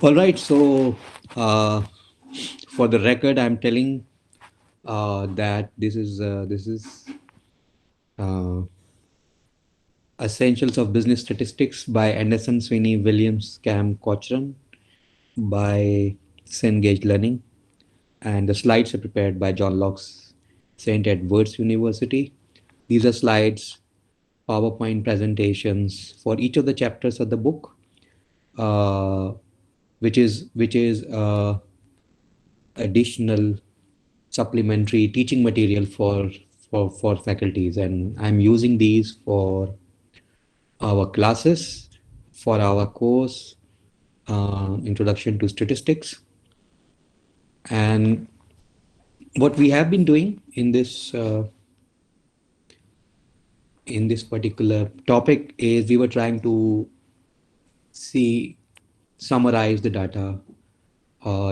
All right. So, uh, for the record, I'm telling that this is uh, Essentials of Business Statistics by Anderson, Sweeney, Williams, Cam, Cochran by Cengage Learning, and the slides are prepared by John Locke's St. Edward's University. These are slides, PowerPoint presentations for each of the chapters of the book, uh, which is additional supplementary teaching material for faculties, and I'm using these for our classes, for our course, Introduction to Statistics. And what we have been doing in this particular topic is we were trying to see summarize the data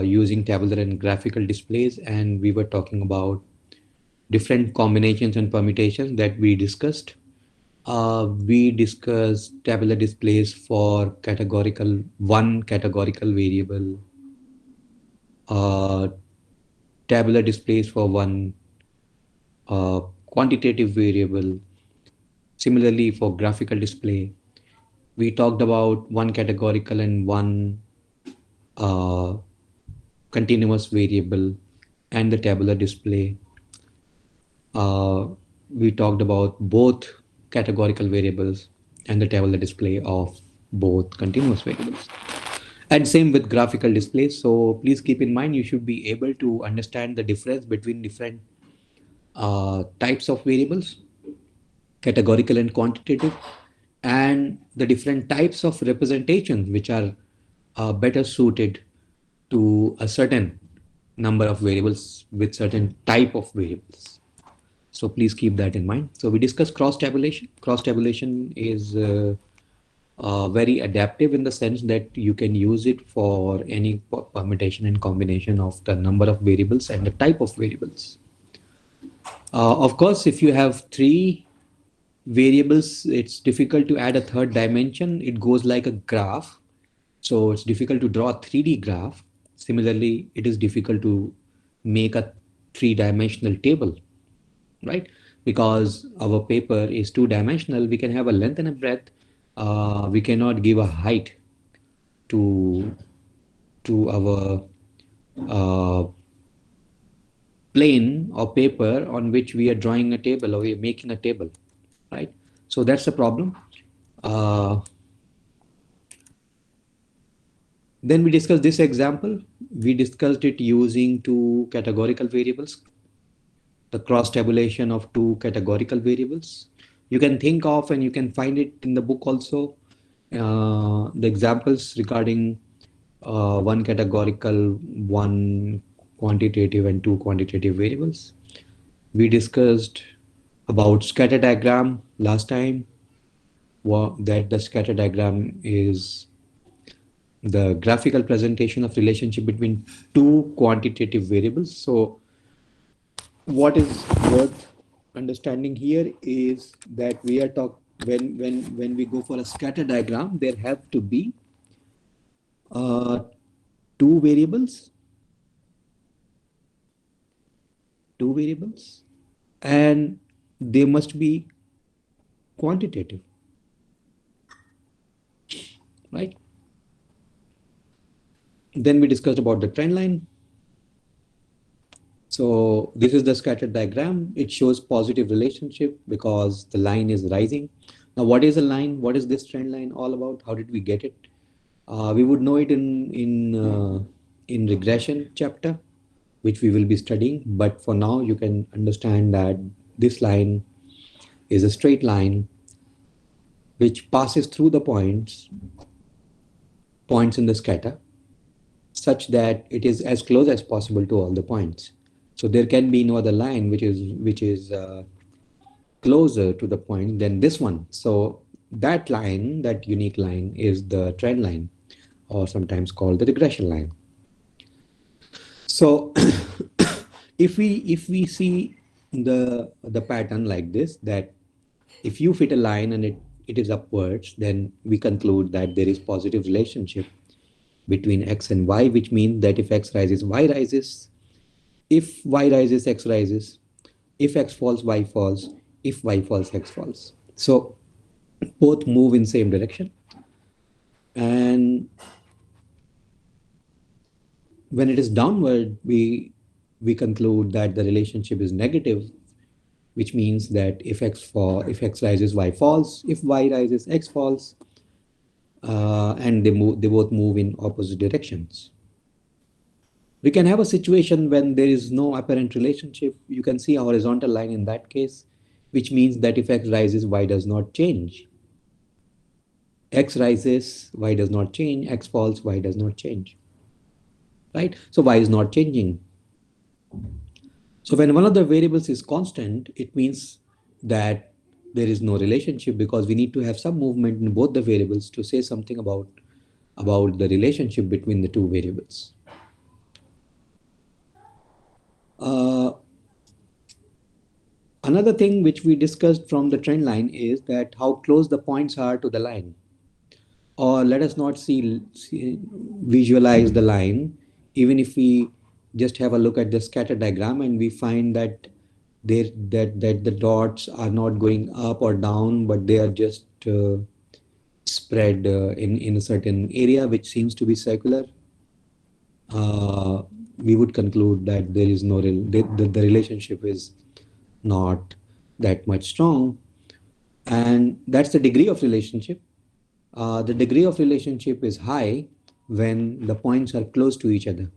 using tabular and graphical displays, and we were talking about different combinations and permutations that we discussed. We discussed tabular displays for one categorical variable, uh, tabular displays for one quantitative variable. Similarly, for graphical display, we talked about one categorical and one uh, continuous variable and the tabular display. Uh, we talked about both categorical variables and the tabular display of both continuous variables. And same with graphical displays. So please keep in mind you should be able to understand the difference between different types of variables, categorical and quantitative, and the different types of representations which are better suited to a certain number of variables with certain type of variables. So please keep that in mind. So we discussed cross tabulation. Cross tabulation is very adaptive in the sense that you can use it for any permutation and combination of the number of variables and the type of variables. Of course, if you have three variables, it's difficult to add a third dimension. It goes like a graph. So it's difficult to draw a 3D graph. Similarly, it is difficult to make a three-dimensional table, right? Because our paper is two-dimensional, we can have a length and a breadth. We cannot give a height to our uh, plane or paper on which we are drawing a table or we are making a table, right? So that's the problem. Uh, then we discussed this example. We discussed it using two categorical variables, the cross tabulation of two categorical variables. You can think of, and you can find it in the book also, the examples regarding one categorical, one quantitative, and two quantitative variables. We discussed about scatter diagram last time, that the scatter diagram is the graphical presentation of relationship between two quantitative variables. So what is worth understanding here is that we are talk when we go for a scatter diagram, there have to be uh, two variables, two variables, and they must be quantitative, right? Then we discussed about the trend line. So this is the scatter diagram. It shows positive relationship because the line is rising. Now, what is a line? What is this trend line all about? How did we get it? We would know it in regression chapter, which we will be studying. But for now, you can understand that this line is a straight line which passes through the points in the scatter, such that it is as close as possible to all the points. So there can be no other line which is closer to the point than this one. So that line, that unique line, is the trend line, or sometimes called the regression line. So if we see the pattern like this, that if you fit a line and it is upwards, then we conclude that there is positive relationship between x and y, which means that if x rises, y rises. If y rises, x rises. If x falls, y falls. If y falls, x falls. So both move in same direction. And when it is downward, we conclude that the relationship is negative, which means that if x rises, y falls. If y rises, x falls. And they both move in opposite directions. We can have a situation when there is no apparent relationship. You can see a horizontal line in that case, which means that if x rises, y does not change. X rises, y does not change. X falls, y does not change. Right? So y is not changing. So when one of the variables is constant, it means that there is no relationship, because we need to have some movement in both the variables to say something about the relationship between the two variables. Uh, Another thing which we discussed from the trend line is that how close the points are to the line. Or let us not visualize the line, even if we just have a look at the scatter diagram and we find that that the dots are not going up or down, but they are just spread in a certain area which seems to be circular. We would conclude that there is no the relationship is not that much strong, and that's the degree of relationship. The degree of relationship is high when the points are close to each other,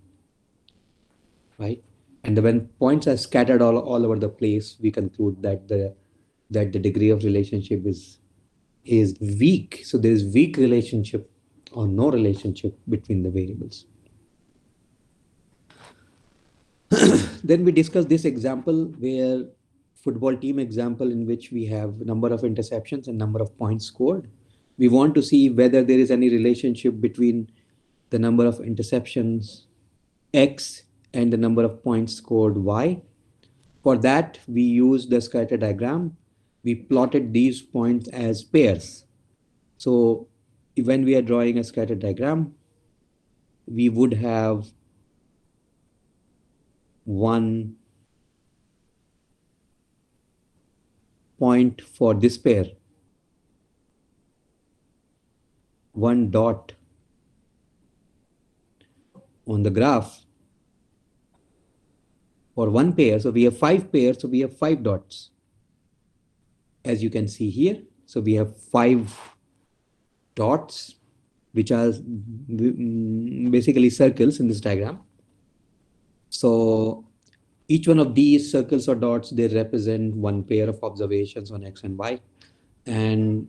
right? And when points are scattered all over the place, we conclude that the degree of relationship is weak. So there is weak relationship or no relationship between the variables. Then we discuss this example where football team example in which we have number of interceptions and number of points scored. We want to see whether there is any relationship between the number of interceptions x and the number of points scored y. For that, we use the scatter diagram. We plotted these points as pairs. So when we are drawing a scatter diagram, we would have one point for this pair, one dot on the graph for one pair. So we have 5 pairs, so we have 5 dots, as you can see here. So we have 5 dots, which are basically circles in this diagram. So each one of these circles or dots, they represent one pair of observations on x and y. And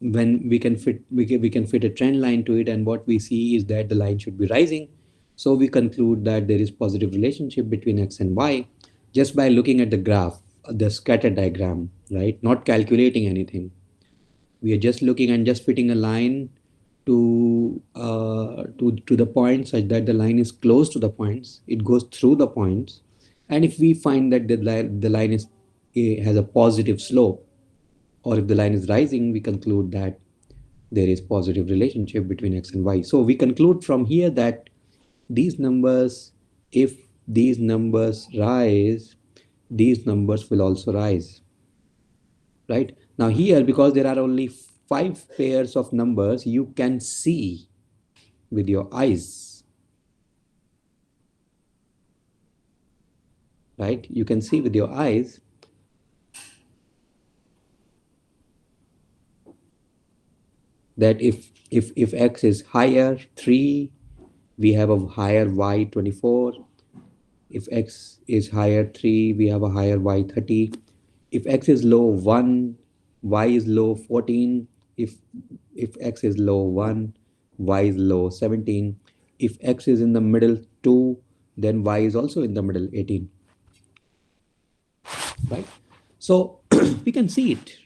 when we can fit a trend line to it, and what we see is that the line should be rising. So we conclude that there is positive relationship between x and y just by looking at the graph, the scatter diagram, right? Not calculating anything. We are just looking and just fitting a line to the point such that the line is close to the points. It goes through the points, and if we find that the line is has a positive slope, or if the line is rising, we conclude that there is positive relationship between x and y. So we conclude from here that these numbers, if these numbers rise, these numbers will also rise, right? Now here, because there are only 5 pairs of numbers, you can see with your eyes, right? You can see with your eyes that if x is higher 3, we have a higher y 24. If x is higher 3, we have a higher y 30. If x is low 1, y is low 14. If x is low 1, y is low 17. If x is in the middle 2, then y is also in the middle 18. Right? So we can see it.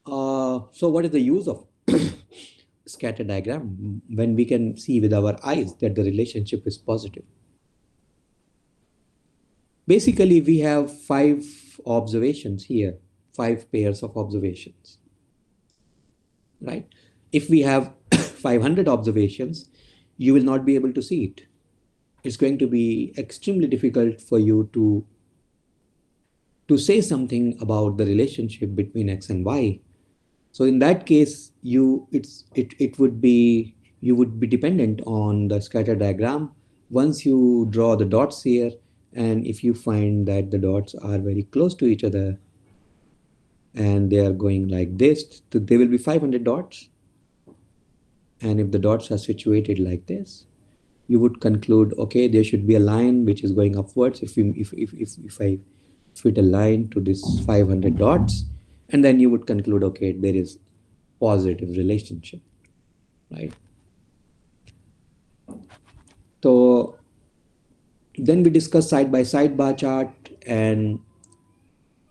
So what is the use of scatter diagram when we can see with our eyes that the relationship is positive? Basically, we have 5 observations here, 5 pairs of observations, right? If we have 500 observations, you will not be able to see it. It's going to be extremely difficult for you to say something about the relationship between x and y. So in that case, it would be, you would be dependent on the scatter diagram. Once you draw the dots here, and if you find that the dots are very close to each other and they are going like this, there will be 500 dots. And if the dots are situated like this, you would conclude, okay, there should be a line which is going upwards. If I fit a line to this 500 dots, and then you would conclude, okay, there is positive relationship, right? So then we discuss side by side bar chart, and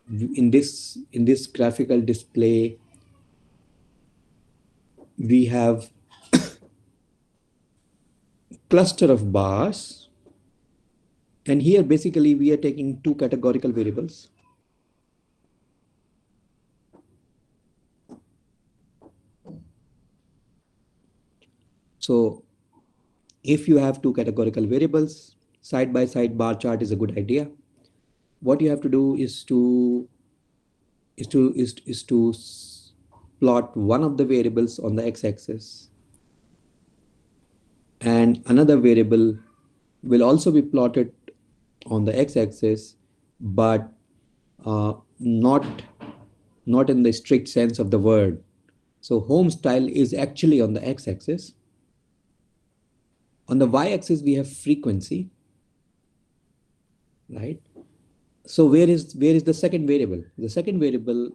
in this graphical display, we have cluster of bars, and here basically we are taking two categorical variables. So if you have two categorical variables, side by side bar chart is a good idea. What you have to do is to plot one of the variables on the x-axis, and another variable will also be plotted on the x-axis, but not in the strict sense of the word. So home style is actually on the x-axis. On the y-axis, we have frequency, right? So where is the second variable? The second variable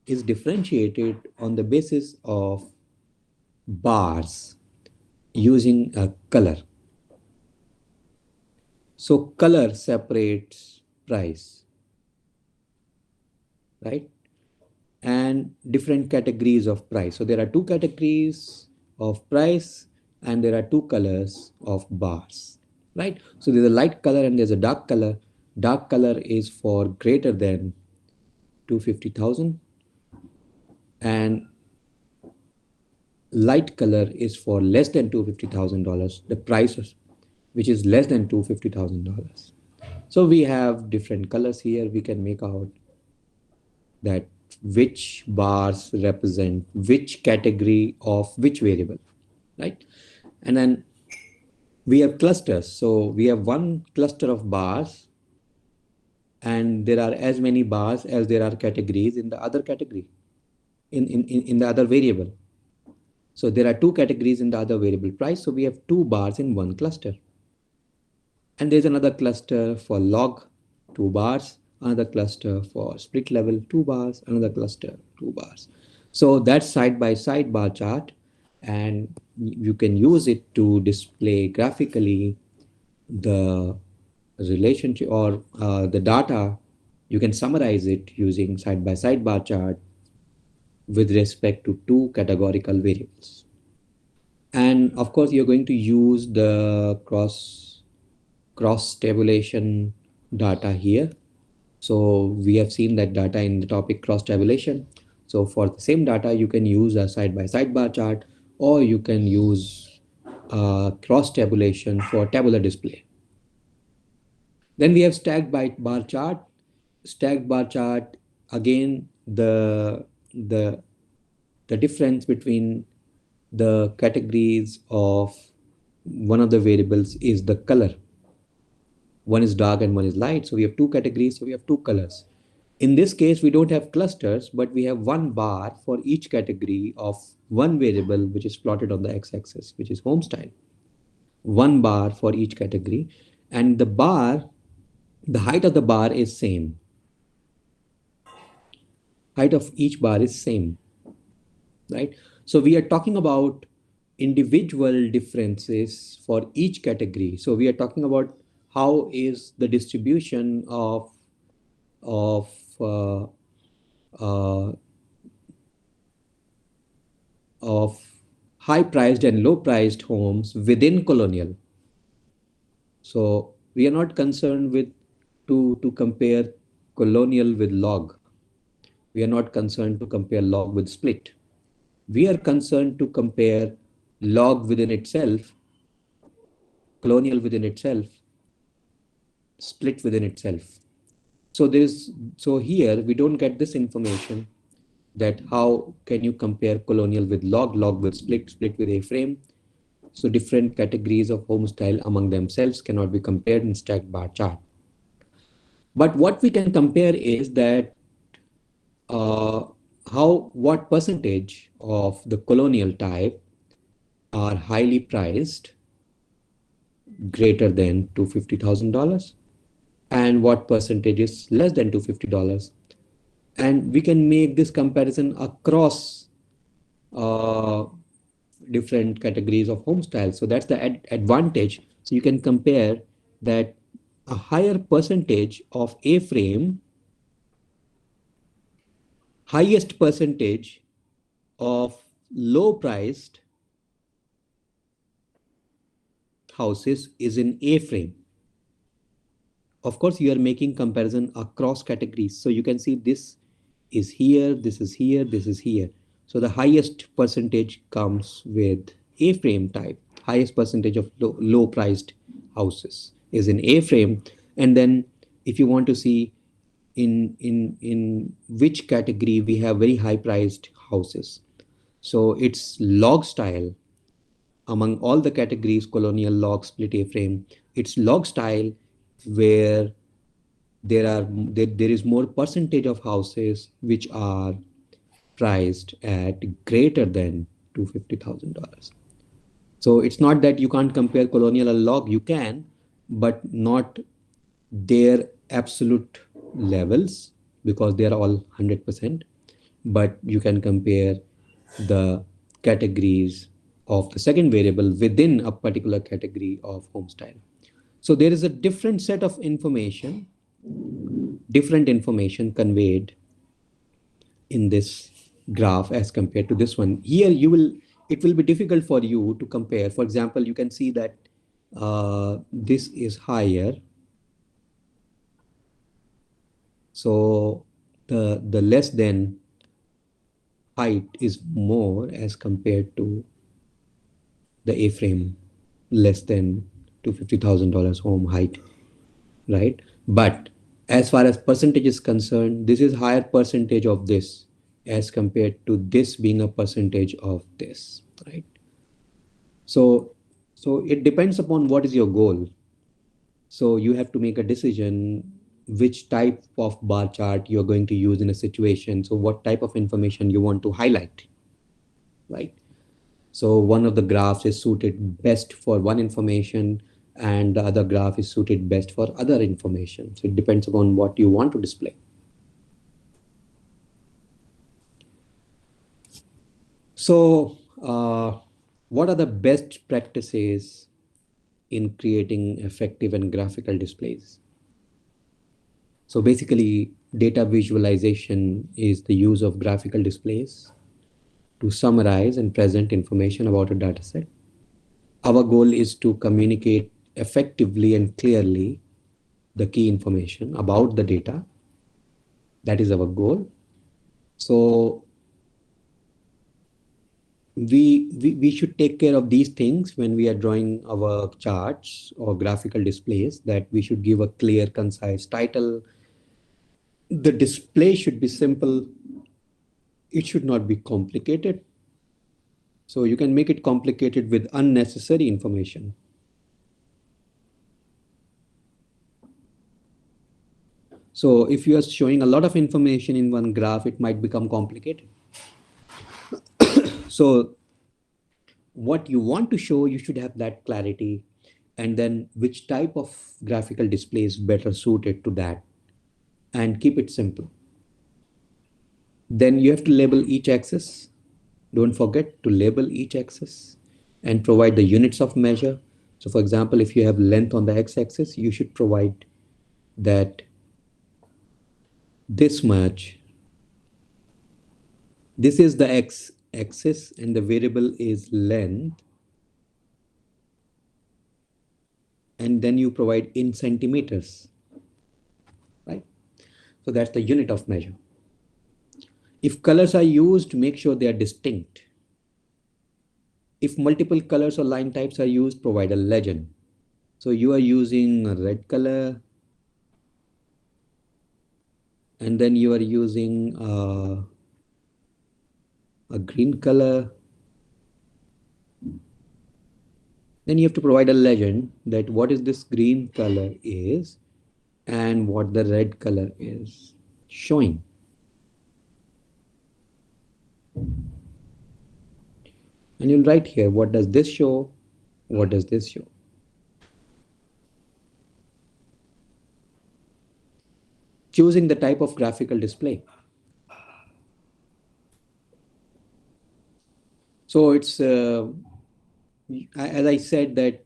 is differentiated on the basis of bars using a color. So color separates price, right? And different categories of price. So there are two categories of price, and there are two colors of bars, right? So there's a light color and there's a dark color. Dark color is for greater than 250,000, and light color is for less than $250,000, the price which is less than $250,000. So we have different colors here. We can make out that which bars represent which category of which variable, right? And then we have clusters. So we have one cluster of bars, and there are as many bars as there are categories in the other category, in the other variable. So there are two categories in the other variable price. So we have two bars in one cluster. And there's another cluster for log, 2 bars, another cluster for split level, 2 bars, another cluster, 2 bars. So that's side by side bar chart, and you can use it to display graphically the relationship or the data. You can summarize it using side by side bar chart with respect to two categorical variables. And of course, you're going to use the cross tabulation data here. So we have seen that data in the topic cross tabulation. So for the same data, you can use a side by side bar chart, or you can use cross tabulation for tabular display. Then we have stacked by bar chart. Stacked bar chart, again, the difference between the categories of one of the variables is the color. One is dark and one is light. So we have two categories, so we have two colors. In this case, we don't have clusters, but we have one bar for each category of one variable, which is plotted on the x-axis, which is home style. One bar for each category. And the height of the bar is same. Height of each bar is same, right? So we are talking about individual differences for each category. So we are talking about how is the distribution of uh, uh, of high priced and low priced homes within colonial. So we are not concerned with to compare colonial with log. We are not concerned to compare log with split. We are concerned to compare log within itself colonial within itself, split within itself. So there is, so here we don't get this information that how can you compare colonial with log, log with split, split with A-frame. So different categories of home style among themselves cannot be compared in stacked bar chart. But what we can compare is that uh, how, what percentage of the colonial type are highly priced greater than $250,000 and what percentage is less than $250. And we can make this comparison across uh, different categories of home styles. So that's the advantage. So you can compare that a higher percentage of A-frame, highest percentage of low priced houses is in A-frame. Of course, you are making comparison across categories. So you can see this is here, this is here, this is here. So the highest percentage comes with A-frame type. Highest percentage of low priced houses is in A-frame. And then if you want to see in which category we have very high priced houses. So it's log style among all the categories, colonial, log, split A-frame. It's log style where there is more percentage of houses which are priced at greater than $250,000. So it's not that you can't compare colonial and log, you can, but not their absolute levels because they are all 100%. But you can compare the categories of the second variable within a particular category of home style. So there is a different information conveyed in this graph as compared to this one. Here it will be difficult for you to compare. For example, you can see that this is higher. So the less than height is more as compared to the A-frame less than $250,000 home height, right? But as far as percentage is concerned, this is higher percentage of this as compared to this being a percentage of this, right? So, so it depends upon what is your goal. So you have to make a decision which type of bar chart you're going to use in a situation. So what type of information you want to highlight, right? So one of the graphs is suited best for one information and the other graph is suited best for other information. So it depends upon what you want to display. So what are the best practices in creating effective and graphical displays? So basically, data visualization is the use of graphical displays to summarize and present information about a dataset. Our goal is to communicate effectively and clearly the key information about the data. That is our goal. So we should take care of these things when we are drawing our charts or graphical displays, that we should give a clear, concise title. The display should be simple. It should not be complicated. So you can make it complicated with unnecessary information. So if you are showing a lot of information in one graph, it might become complicated. So what you want to show, you should have that clarity, and then which type of graphical display is better suited to that, and keep it simple. Then you have to label each axis. Don't forget to label each axis and provide the units of measure. So for example, if you have length on the x-axis, you should provide that this much. This is the x-axis and the variable is length. And then you provide in centimeters, right? So that's the unit of measure. If colors are used, make sure they are distinct. If multiple colors or line types are used, provide a legend. So you are using a red color, and then you are using a green color. Then you have to provide a legend that what is this green color is and what the red color is showing. And you'll write here, what does this show? What does this show? Choosing the type of graphical display. So it's as I said that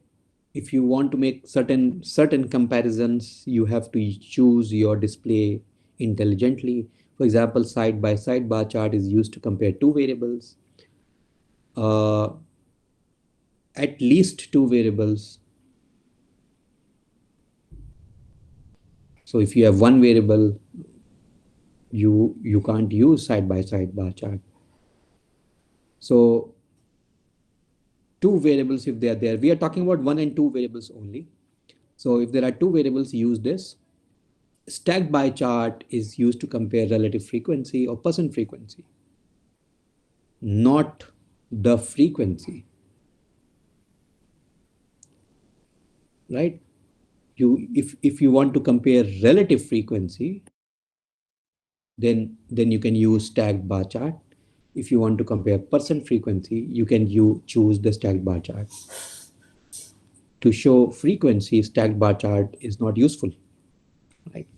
if you want to make certain comparisons, you have to choose your display intelligently. For example, side by side bar chart is used to compare two variables, uh, at least two variables. So if you have one variable, you can't use side by side bar chart. So two variables, if they are there, we are talking about one and two variables only. So if there are two variables, use this. Stacked bar chart is used to compare relative frequency or percent frequency, not the frequency, right? If you want to compare relative frequency, then you can use stacked bar chart. If you want to compare percent frequency, you can choose the stacked bar chart. To show frequency, stacked bar chart is not useful, right?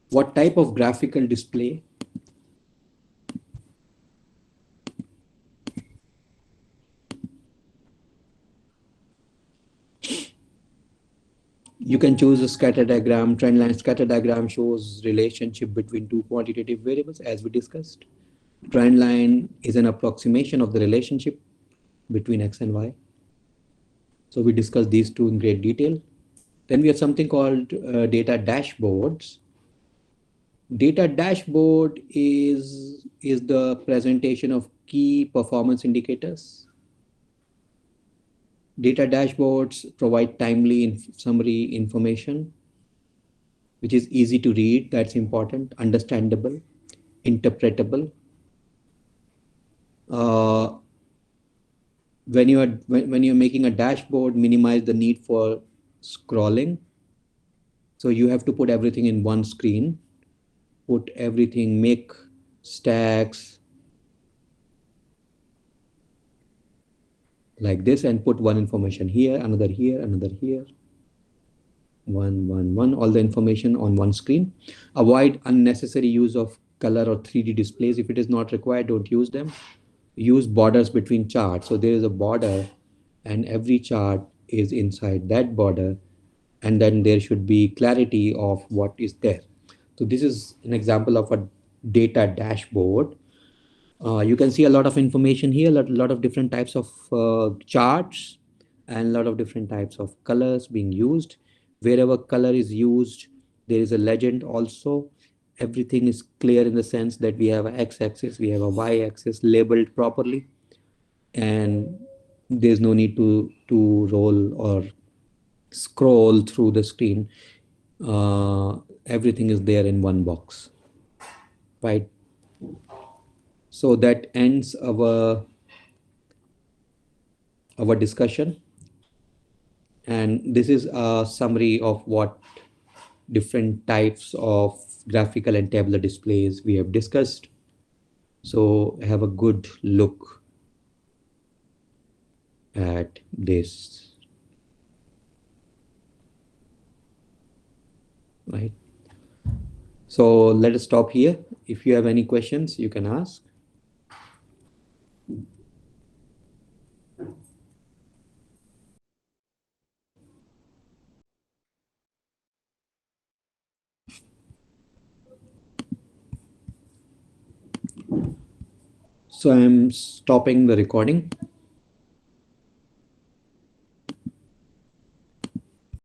What type of graphical display? You can choose a scatter diagram. Trendline scatter diagram shows relationship between two quantitative variables, as we discussed. Trend line is an approximation of the relationship between x and y. So we discussed these two in great detail. Then we have something called data dashboards. Data dashboard is the presentation of key performance indicators. Data dashboards provide timely summary information, which is easy to read, that's important, understandable, interpretable. Uh, when you're making a dashboard, minimize the need for scrolling. So you have to put everything in one screen, put everything, make stacks like this, and put one information here, another here, one, all the information on one screen. Avoid unnecessary use of color or 3D displays. If it is not required, don't use them. Use borders between charts. So there is a border and every chart is inside that border, and then there should be clarity of what is there. So this is an example of a data dashboard. You can see a lot of information here, lot of different types of charts and a lot of different types of colors being used. Wherever color is used, there is a legend also. Everything is clear in the sense that we have a x-axis, we have a y-axis labeled properly, and there's no need to roll or scroll through the screen. Everything is there in one box, right? So that ends our discussion, and this is a summary of what different types of graphical and tabular displays we have discussed. So have a good look at this, right? So let us stop here. If you have any questions, you can ask. So I'm stopping the recording.